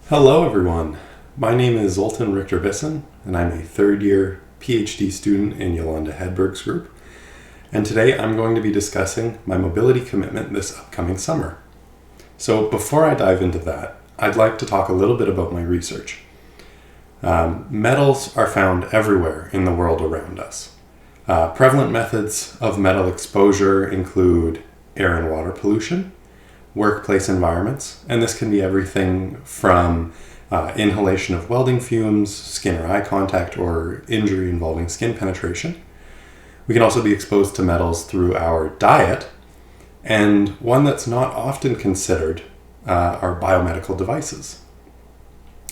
Hello everyone, my name is Zoltan Richter-Bisson and I'm a third year PhD student in Yolanda Hedberg's group, and today I'm going to be discussing my mobility commitment this upcoming summer. So before I dive into that, I'd like to talk a little bit about my research. Metals are found everywhere in the world around us. Prevalent methods of metal exposure include air and water pollution, workplace environments, and this can be everything from inhalation of welding fumes, skin or eye contact, or injury involving skin penetration. We can also be exposed to metals through our diet, and one that's not often considered are biomedical devices.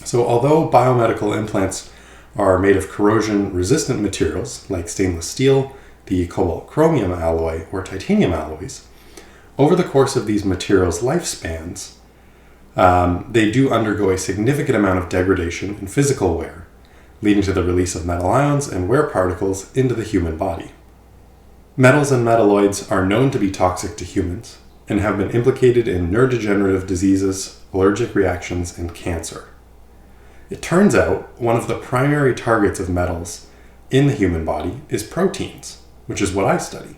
So although biomedical implants are made of corrosion-resistant materials like stainless steel, the cobalt-chromium alloy, or titanium alloys, over the course of these materials' lifespans, they do undergo a significant amount of degradation and physical wear, leading to the release of metal ions and wear particles into the human body. Metals and metalloids are known to be toxic to humans and have been implicated in neurodegenerative diseases, allergic reactions, and cancer. It turns out one of the primary targets of metals in the human body is proteins, which is what I study.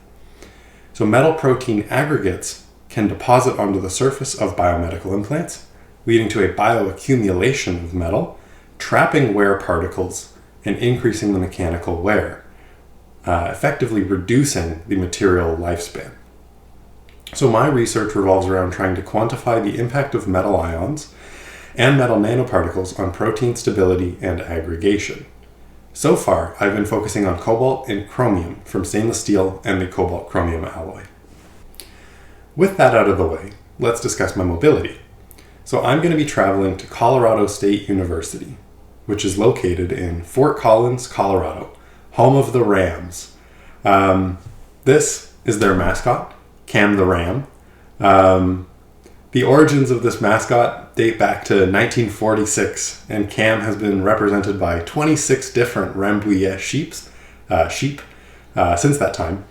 So metal protein aggregates can deposit onto the surface of biomedical implants, leading to a bioaccumulation of metal, trapping wear particles and increasing the mechanical wear, effectively reducing the material lifespan. So my research revolves around trying to quantify the impact of metal ions and metal nanoparticles on protein stability and aggregation. So far, I've been focusing on cobalt and chromium from stainless steel and the cobalt-chromium alloy. With that out of the way, let's discuss my mobility. So I'm going to be traveling to Colorado State University, which is located in Fort Collins, Colorado, home of the Rams. This is their mascot, Cam the Ram. The origins of this mascot date back to 1946, and Cam has been represented by 26 different Rambouillet sheep since that time.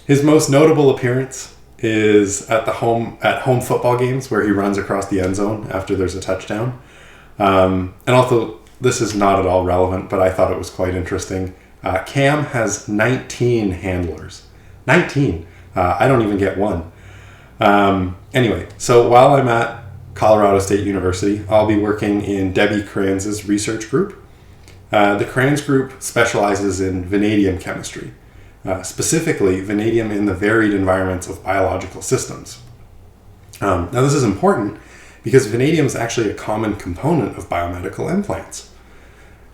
His most notable appearance is at home football games where he runs across the end zone after there's a touchdown. And although this is not at all relevant, but I thought it was quite interesting, Cam has 19 handlers. 19! I don't even get one. Anyway, so while I'm at Colorado State University, I'll be working in Debbie Kranz's research group. The Kranz group specializes in vanadium chemistry, specifically vanadium in the varied environments of biological systems. Now this is important because vanadium is actually a common component of biomedical implants.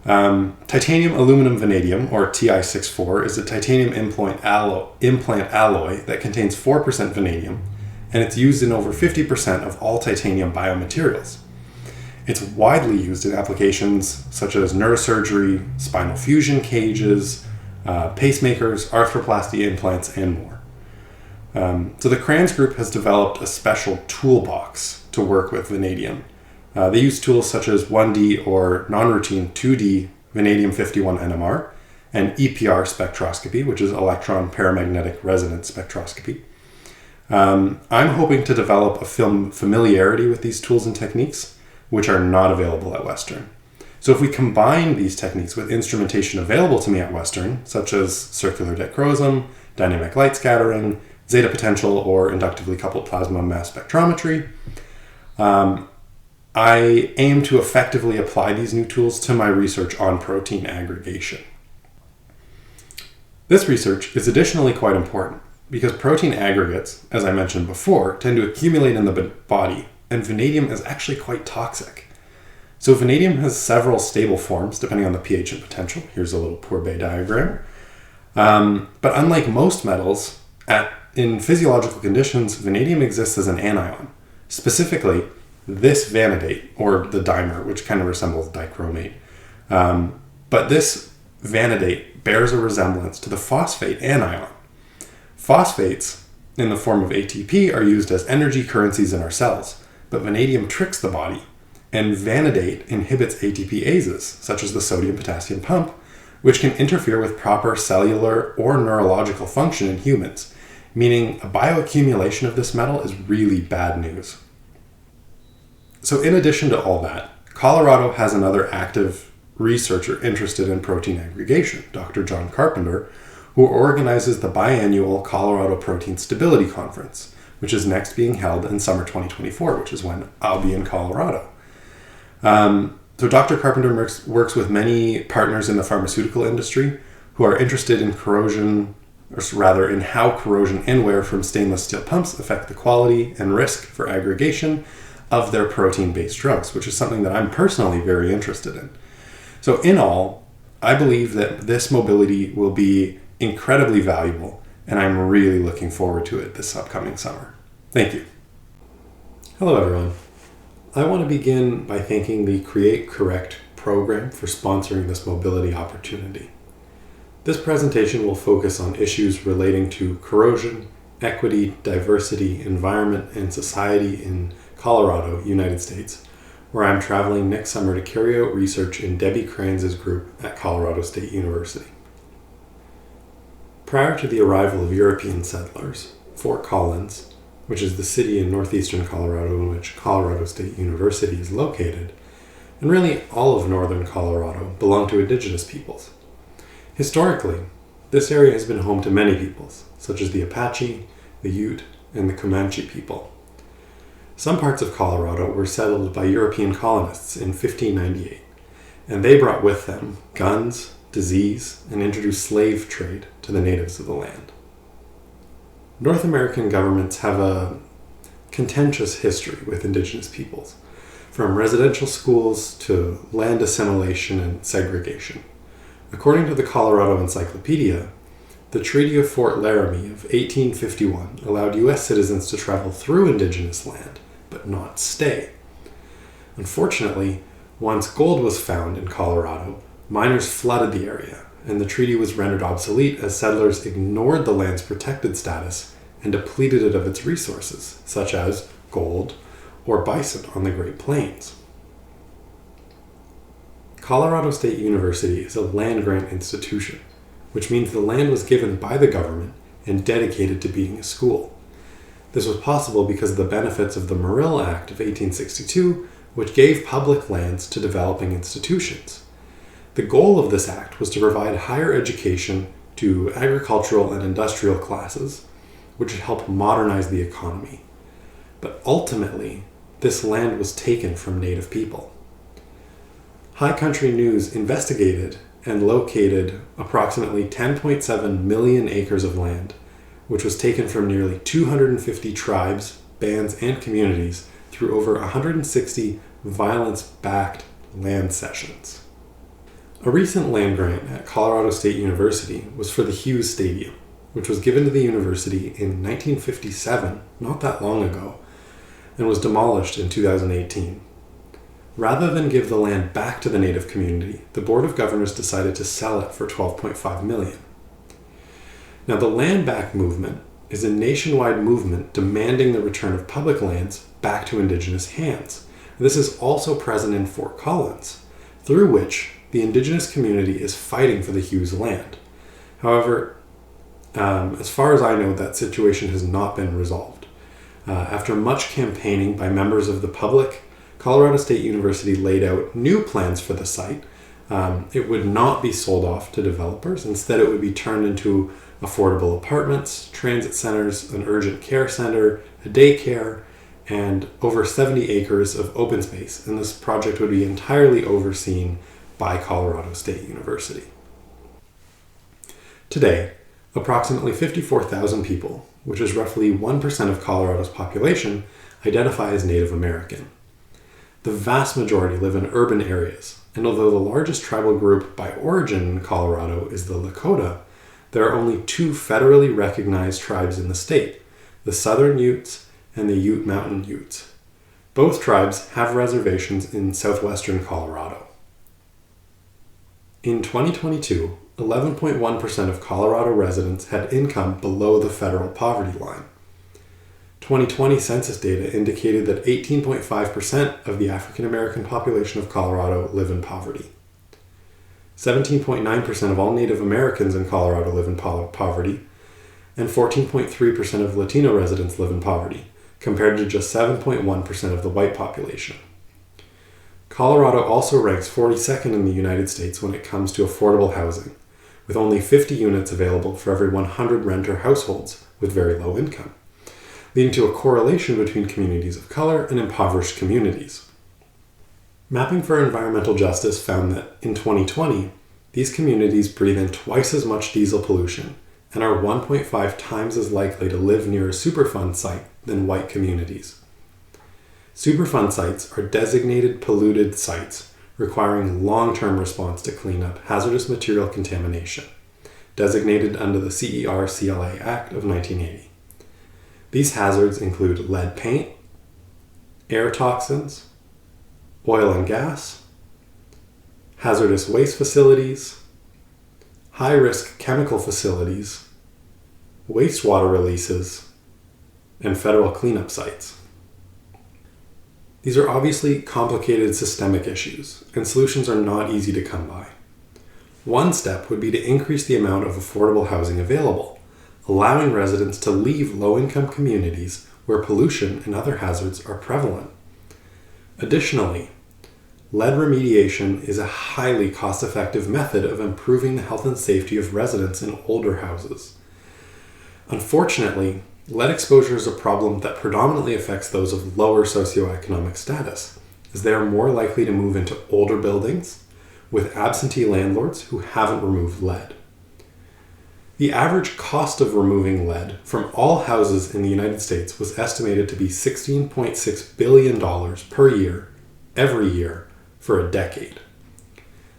Titanium aluminum vanadium, or Ti64, is a titanium implant alloy that contains 4% vanadium, and it's used in over 50% of all titanium biomaterials. It's widely used in applications such as neurosurgery, spinal fusion cages, pacemakers, arthroplasty implants, and more. So the Kranz group has developed a special toolbox to work with vanadium. They use tools such as 1D or non-routine 2D vanadium-51 NMR and EPR spectroscopy, which is electron paramagnetic resonance spectroscopy. I'm hoping to develop a familiarity with these tools and techniques, which are not available at Western. So if we combine these techniques with instrumentation available to me at Western, such as circular dichroism, dynamic light scattering, zeta potential, or inductively coupled plasma mass spectrometry, I aim to effectively apply these new tools to my research on protein aggregation. This research is additionally quite important because protein aggregates, as I mentioned before, tend to accumulate in the body, and vanadium is actually quite toxic. So vanadium has several stable forms depending on the pH and potential. Here's a little Pourbet diagram. But unlike most metals, in physiological conditions, vanadium exists as an anion. Specifically, this vanadate, or the dimer, which kind of resembles dichromate. But this vanadate bears a resemblance to the phosphate anion. Phosphates, in the form of ATP, are used as energy currencies in our cells, but vanadium tricks the body, and vanadate inhibits ATPases, such as the sodium-potassium pump, which can interfere with proper cellular or neurological function in humans, meaning a bioaccumulation of this metal is really bad news. So in addition to all that, Colorado has another active researcher interested in protein aggregation, Dr. John Carpenter, who organizes the biannual Colorado Protein Stability Conference, which is next being held in summer 2024, which is when I'll be in Colorado. So Dr. Carpenter works with many partners in the pharmaceutical industry who are interested in corrosion, or rather in how corrosion and wear from stainless steel pumps affect the quality and risk for aggregation of their protein-based drugs, which is something that I'm personally very interested in. So in all, I believe that this mobility will be incredibly valuable, and I'm really looking forward to it this upcoming summer. Thank you. Hello, everyone. I want to begin by thanking the Create Correct program for sponsoring this mobility opportunity. This presentation will focus on issues relating to corrosion, equity, diversity, environment, and society in Colorado, United States, where I'm traveling next summer to carry out research in Debbie Kranz's group at Colorado State University. Prior to the arrival of European settlers, Fort Collins, which is the city in northeastern Colorado in which Colorado State University is located, and really all of northern Colorado, belonged to indigenous peoples. Historically, this area has been home to many peoples, such as the Apache, the Ute, and the Comanche people. Some parts of Colorado were settled by European colonists in 1598, and they brought with them guns, disease, and introduced slave trade to the natives of the land. North American governments have a contentious history with indigenous peoples, from residential schools to land assimilation and segregation. According to the Colorado Encyclopedia, the Treaty of Fort Laramie of 1851 allowed U.S. citizens to travel through indigenous land, but not stay. Unfortunately, once gold was found in Colorado, miners flooded the area, and the treaty was rendered obsolete as settlers ignored the land's protected status and depleted it of its resources, such as gold or bison on the Great Plains. Colorado State University is a land-grant institution, which means the land was given by the government and dedicated to being a school. This was possible because of the benefits of the Morrill Act of 1862, which gave public lands to developing institutions. The goal of this act was to provide higher education to agricultural and industrial classes, which would help modernize the economy. But ultimately, this land was taken from Native people. High Country News investigated and located approximately 10.7 million acres of land, which was taken from nearly 250 tribes, bands, and communities through over 160 violence-backed land cessions. A recent land grant at Colorado State University was for the Hughes Stadium, which was given to the university in 1957, not that long ago, and was demolished in 2018. Rather than give the land back to the Native community, the Board of Governors decided to sell it for $12.5 million. Now, the land back movement is a nationwide movement demanding the return of public lands back to Indigenous hands. This is also present in Fort Collins, through which the Indigenous community is fighting for the Hughes land. However, as far as I know, that situation has not been resolved. After much campaigning by members of the public, Colorado State University laid out new plans for the site. It would not be sold off to developers. Instead, it would be turned into affordable apartments, transit centers, an urgent care center, a daycare, and over 70 acres of open space. And this project would be entirely overseen by Colorado State University. Today, approximately 54,000 people, which is roughly 1% of Colorado's population, identify as Native American. The vast majority live in urban areas, and although the largest tribal group by origin in Colorado is the Lakota, there are only two federally recognized tribes in the state, the Southern Utes and the Ute Mountain Utes. Both tribes have reservations in southwestern Colorado. In 2022, 11.1% of Colorado residents had income below the federal poverty line. 2020 census data indicated that 18.5% of the African American population of Colorado live in poverty. 17.9% of all Native Americans in Colorado live in poverty, and 14.3% of Latino residents live in poverty, compared to just 7.1% of the white population. Colorado also ranks 42nd in the United States when it comes to affordable housing, with only 50 units available for every 100 renter households with very low income, leading to a correlation between communities of color and impoverished communities. Mapping for Environmental Justice found that in 2020, these communities breathe in twice as much diesel pollution and are 1.5 times as likely to live near a Superfund site than white communities. Superfund sites are designated polluted sites requiring long-term response to clean up hazardous material contamination, designated under the CER-CLA Act of 1980. These hazards include lead paint, air toxins, oil and gas, hazardous waste facilities, high-risk chemical facilities, wastewater releases, and federal cleanup sites. These are obviously complicated systemic issues, and solutions are not easy to come by. One step would be to increase the amount of affordable housing available, allowing residents to leave low-income communities where pollution and other hazards are prevalent. Additionally, lead remediation is a highly cost-effective method of improving the health and safety of residents in older houses. Unfortunately, lead exposure is a problem that predominantly affects those of lower socioeconomic status, as they are more likely to move into older buildings with absentee landlords who haven't removed lead. The average cost of removing lead from all houses in the United States was estimated to be $16.6 billion per year, every year, for a decade.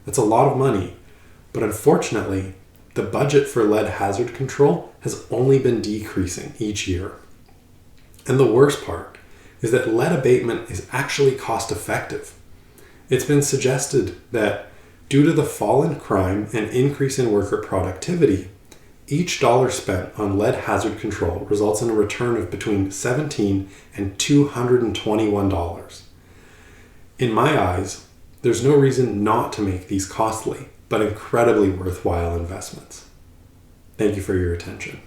That's a lot of money, but unfortunately, the budget for lead hazard control has only been decreasing each year. And the worst part is that lead abatement is actually cost effective. It's been suggested that due to the fall in crime and increase in worker productivity, each dollar spent on lead hazard control results in a return of between $17 and $221. In my eyes, there's no reason not to make these costly, but incredibly worthwhile investments. Thank you for your attention.